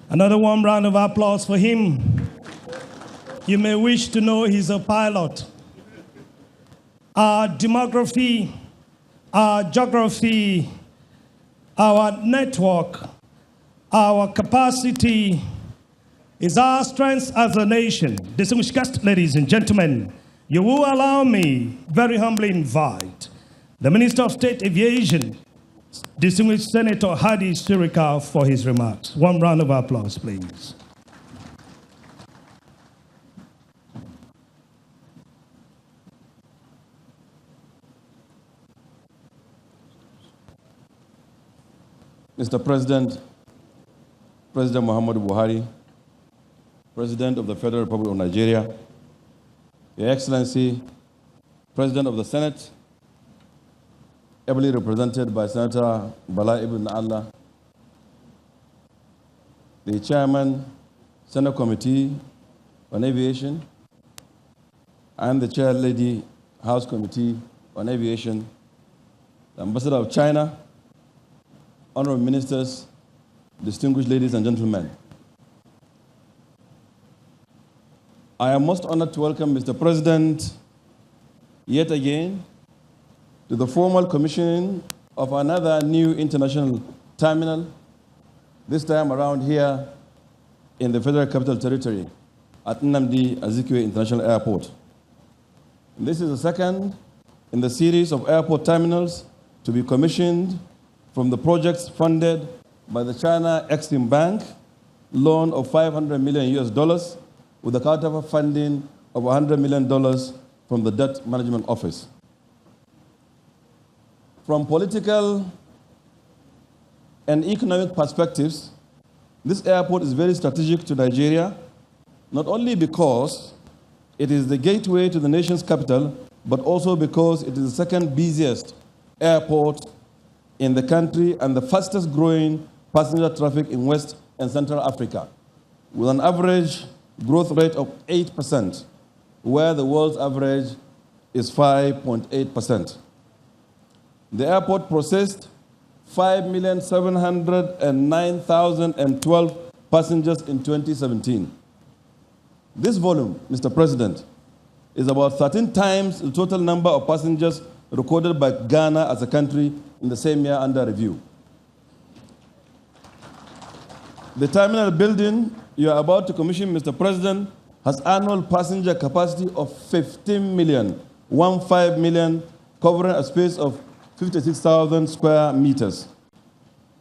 Another warm round of applause for him. You may wish to know he's a pilot. Our demography, our geography, our network, our capacity is our strength as a nation. Distinguished guests, ladies and gentlemen, you will allow me very humbly invite the Minister of State Aviation, distinguished Senator Hadi Sirika, for his remarks. One round of applause, please. Mr. President, President Muhammadu Buhari, President of the Federal Republic of Nigeria, Your Excellency, President of the Senate, ably represented by Senator Bala Ibn Nnamdi, the Chairman, Senate Committee on Aviation, and the Chair Lady, House Committee on Aviation, the Ambassador of China, honorable ministers, distinguished ladies and gentlemen. I am most honored to welcome Mr. President yet again to the formal commissioning of another new international terminal, this time around here in the Federal Capital Territory at Nnamdi Azikiwe International Airport. This is the second in the series of airport terminals to be commissioned from the projects funded by the China Exim Bank, loan of $500 million with a counterpart funding of $100 million from the Debt Management Office. From political and economic perspectives, this airport is very strategic to Nigeria, not only because it is the gateway to the nation's capital, but also because it is the second busiest airport in the country and the fastest growing passenger traffic in West and Central Africa, with an average growth rate of 8%, where the world's average is 5.8%. The airport processed 5,709,012 passengers in 2017. This volume, Mr. President, is about 13 times the total number of passengers recorded by Ghana as a country in the same year under review. The terminal building you are about to commission, Mr. President, has annual passenger capacity of 15 million, covering a space of 56,000 square meters.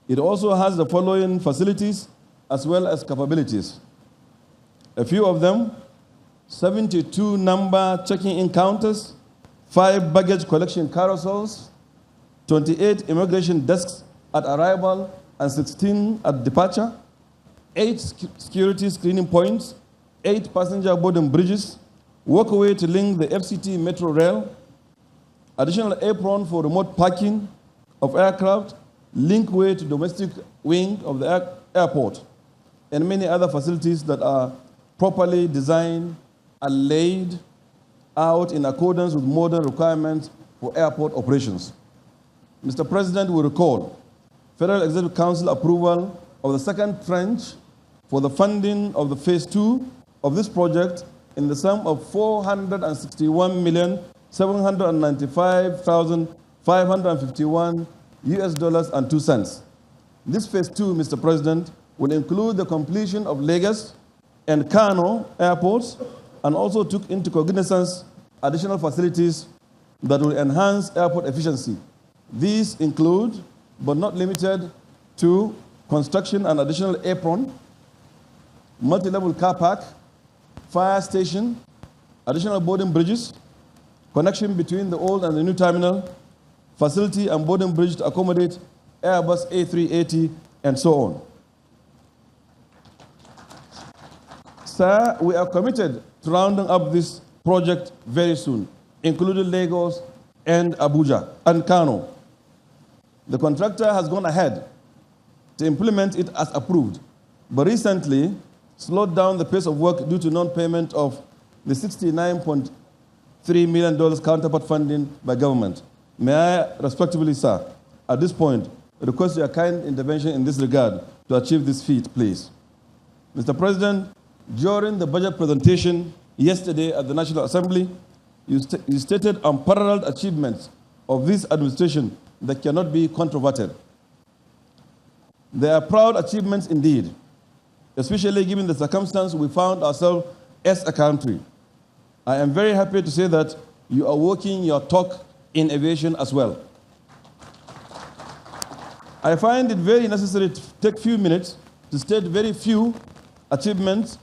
It also has the following facilities as well as capabilities. A few of them: 72 number checking-in counters, 5 baggage collection carousels, 28 immigration desks at arrival and 16 at departure, 8 security screening points, 8 passenger boarding bridges, walkway to link the FCT metro rail, additional apron for remote parking of aircraft, linkway to domestic wing of the airport, and many other facilities that are properly designed and laid out in accordance with modern requirements for airport operations. Mr. President will recall Federal Executive Council approval of the second tranche for the funding of the phase 2 of this project in the sum of $461,795,551 This phase 2, Mr. President, will include the completion of Lagos and Kano airports, and also took into cognizance additional facilities that will enhance airport efficiency. These include, but not limited to, construction and additional apron, multi-level car park, fire station, additional boarding bridges, connection between the old and the new terminal, facility and boarding bridge to accommodate Airbus A380, and so on. Sir, we are committed to rounding up this project very soon, including Lagos and Abuja and Kano. The contractor has gone ahead to implement it as approved, but recently slowed down the pace of work due to non-payment of the $69.3 million counterpart funding by government. May I respectfully, sir, at this point, request your kind intervention in this regard to achieve this feat, please. Mr. President, during the budget presentation yesterday at the National Assembly, you stated unparalleled achievements of this administration that cannot be controverted. They are proud achievements indeed, especially given the circumstance we found ourselves as a country. I am very happy to say that you are walking your talk in aviation as well. I find it very necessary to take a few minutes to state very few achievements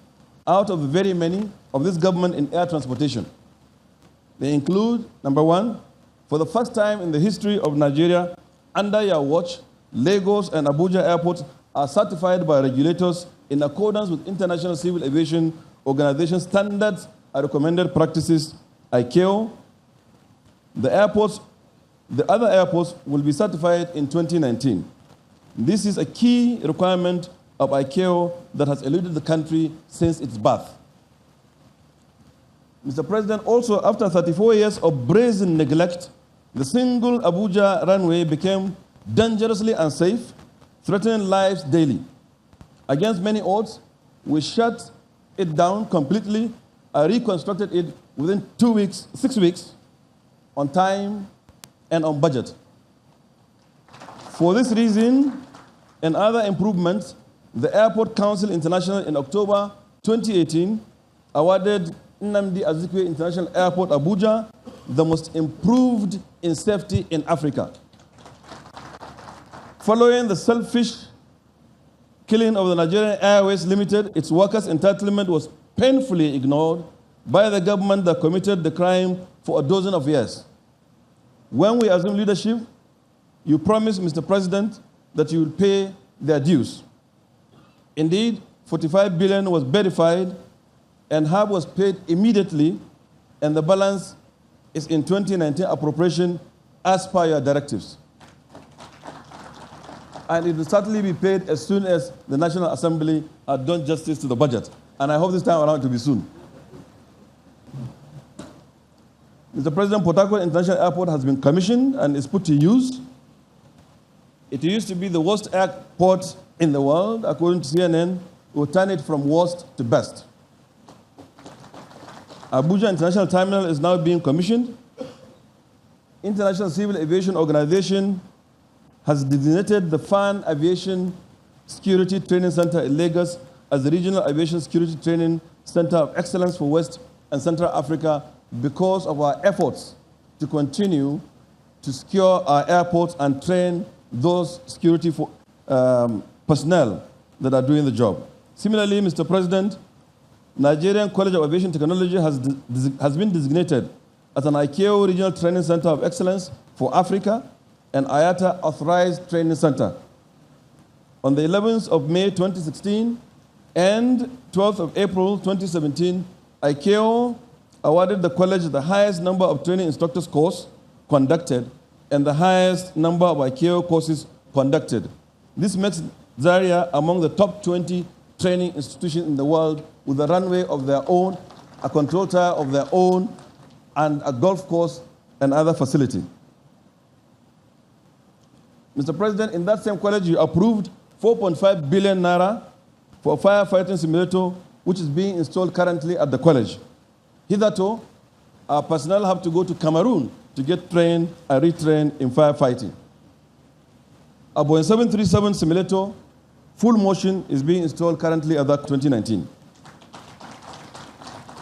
out of the very many of this government in air transportation. They include, number one, for the first time in the history of Nigeria, under your watch, Lagos and Abuja airports are certified by regulators in accordance with International Civil Aviation Organization standards and recommended practices, ICAO. The other airports will be certified in 2019. This is a key requirement of ICAO that has eluded the country since its birth. Mr. President, also after 34 years of brazen neglect, the single Abuja runway became dangerously unsafe, threatening lives daily. Against many odds, we shut it down completely and reconstructed it within 6 weeks, on time and on budget. For this reason and other improvements, the Airport Council International in October 2018 awarded Nnamdi Azikiwe International Airport, Abuja, the most improved in safety in Africa. Following the selfish killing of the Nigerian Airways Limited, its workers' entitlement was painfully ignored by the government that committed the crime for a dozen of years. When we assumed leadership, you promised, Mr. President, that you would pay their dues. Indeed, 45 billion was verified and half was paid immediately, and the balance is in 2019 appropriation as per your directives. And it will certainly be paid as soon as the National Assembly has done justice to the budget. And I hope this time around to be soon. Mr. President, Port International Airport has been commissioned and is put to use. It used to be the worst airport in the world, according to CNN. We'll turn it from worst to best. Abuja International Terminal is now being commissioned. International Civil Aviation Organization has designated the FAN Aviation Security Training Center in Lagos as the Regional Aviation Security Training Center of Excellence for West and Central Africa because of our efforts to continue to secure our airports and train those security personnel that are doing the job. Similarly, Mr. President, Nigerian College of Aviation Technology has been designated as an ICAO Regional Training Center of Excellence for Africa and IATA Authorized Training Center. On the 11th of May 2016 and 12th of April 2017, ICAO awarded the college the highest number of training instructors courses conducted and the highest number of ICAO courses conducted. This makes Zaria among the top 20 training institutions in the world with a runway of their own, a control tower of their own, and a golf course and other facility. Mr. President, in that same college, you approved 4.5 billion naira for a firefighting simulator, which is being installed currently at the college. Hitherto, our personnel have to go to Cameroon to get trained and retrained in firefighting. A Boeing 737 simulator, full motion, is being installed currently at that 2019.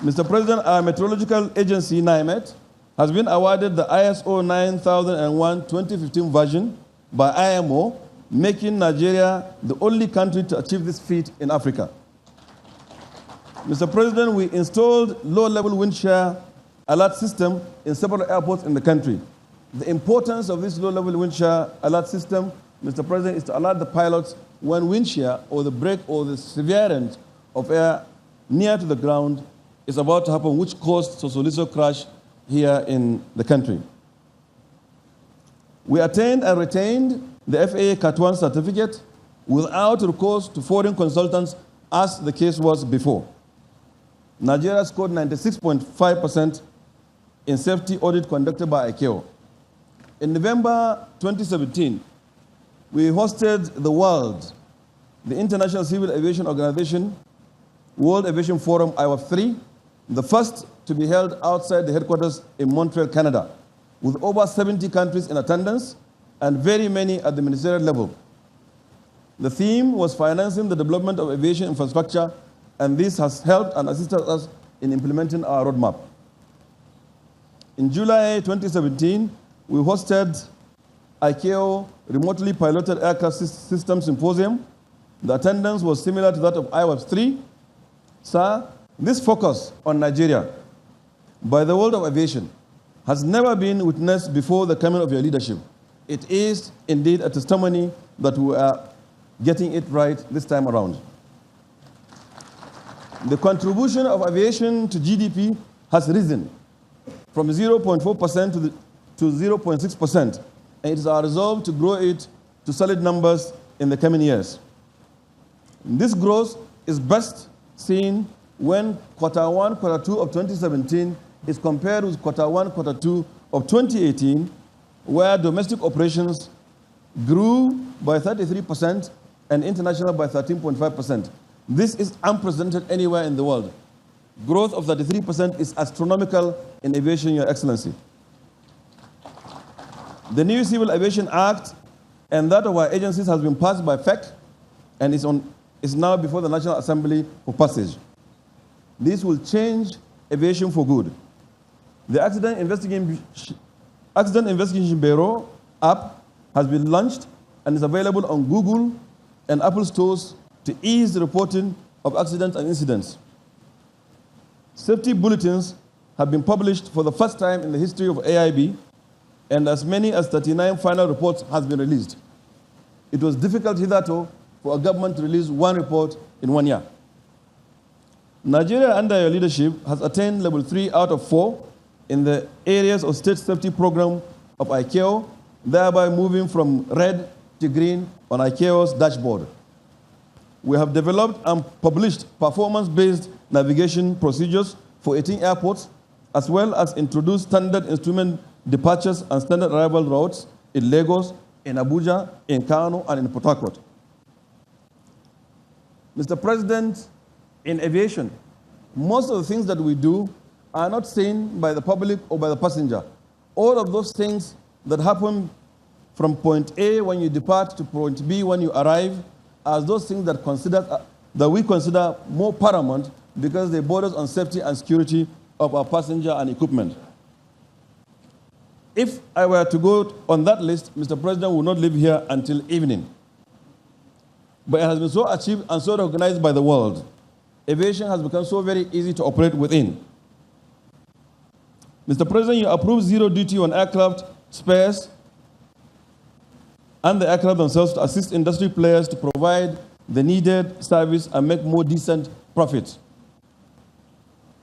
Mr. President, our meteorological agency, NIMET, has been awarded the ISO 9001-2015 version by IMO, making Nigeria the only country to achieve this feat in Africa. Mr. President, we installed low-level wind shear alert system in several airports in the country. The importance of this low-level wind shear alert system, Mr. President, is to alert the pilots when wind shear or the break or the severe end of air near to the ground is about to happen, which caused Sosoliso crash here in the country. We attained and retained the FAA Cat 1 certificate without recourse to foreign consultants as the case was before. Nigeria scored 96.5% in safety audit conducted by ICAO. In November 2017, we hosted the International Civil Aviation Organization, World Aviation Forum, Pt.3, the first to be held outside the headquarters in Montreal, Canada, with over 70 countries in attendance and very many at the ministerial level. The theme was financing the development of aviation infrastructure, and this has helped and assisted us in implementing our roadmap. In July 2017, we hosted ICAO Remotely Piloted Aircraft System Symposium. The attendance was similar to that of Pt.3. Sir, this focus on Nigeria by the world of aviation has never been witnessed before the coming of your leadership. It is indeed a testimony that we are getting it right this time around. The contribution of aviation to GDP has risen from 0.4% to 0.6%, and it is our resolve to grow it to solid numbers in the coming years. This growth is best seen when Q1, Q2 of 2017 is compared with Q1, Q2 of 2018, where domestic operations grew by 33% and international by 13.5%. This is unprecedented anywhere in the world. Growth of 33% is astronomical in aviation, Your Excellency. The new Civil Aviation Act and that of our agencies has been passed by FEC and is now before the National Assembly for passage. This will change aviation for good. The Accident Investigation Bureau app has been launched and is available on Google and Apple stores to ease the reporting of accidents and incidents. Safety bulletins have been published for the first time in the history of AIB, and as many as 39 final reports has been released. It was difficult hitherto for a government to release one report in 1 year. Nigeria, under your leadership, has attained level 3 out of 4 in the areas of state safety program of ICAO, thereby moving from red to green on ICAO's dashboard. We have developed and published performance-based navigation procedures for 18 airports, as well as introduced standard instrument departures and standard arrival routes in Lagos, in Abuja, in Kano, and in Port Harcourt. Mr. President, in aviation, most of the things that we do are not seen by the public or by the passenger. All of those things that happen from point A when you depart to point B when you arrive are those things that we consider more paramount because they border on safety and security of our passenger and equipment. If I were to go on that list, Mr. President will not leave here until evening. But it has been so achieved and so recognized by the world. Aviation has become so very easy to operate within. Mr. President, you approved zero duty on aircraft spares and the aircraft themselves to assist industry players to provide the needed service and make more decent profits.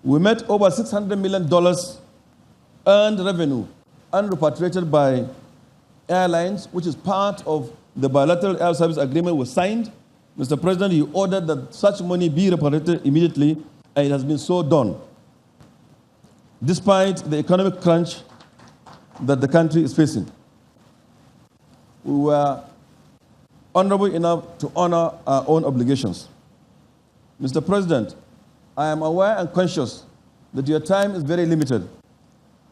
We met over $600 million earned revenue unrepatriated by airlines, which is part of the bilateral air service agreement was signed. Mr. President, you ordered that such money be repatriated immediately, and it has been so done, despite the economic crunch that the country is facing. We were honorable enough to honor our own obligations. Mr. President, I am aware and conscious that your time is very limited.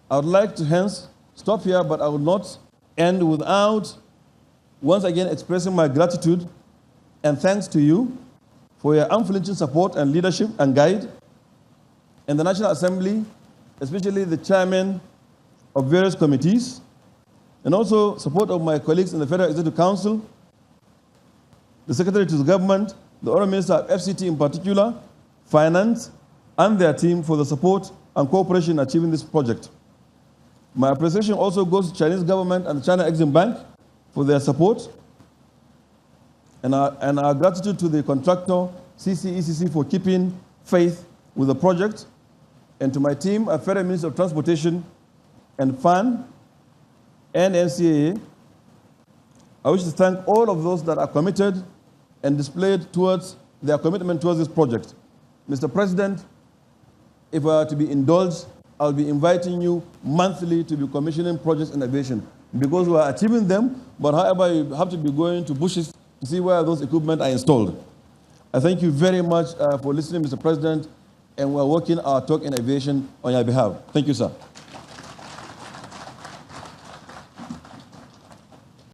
I would like to hence stop here, but I will not end without once again expressing my gratitude and thanks to you for your unflinching support and leadership and guide in the National Assembly, especially the chairman of various committees, and also support of my colleagues in the Federal Executive Council, the Secretary to the Government, the Honourable Minister of FCT in particular, Finance, and their team for the support and cooperation in achieving this project. My appreciation also goes to the Chinese government and the China Exim Bank for their support, and our gratitude to the contractor, CCECC, for keeping faith with the project, and to my team at Federal Ministry of Transportation and FAN and NCAA. I wish to thank all of those that are committed and displayed towards their commitment towards this project. Mr. President, if I are to be indulged, I'll be inviting you monthly to be commissioning projects in aviation because we are achieving them, but however, you have to be going to bushes to see where those equipment are installed. I thank you very much for listening, Mr. President, and we're working our talk in aviation on your behalf. Thank you, sir.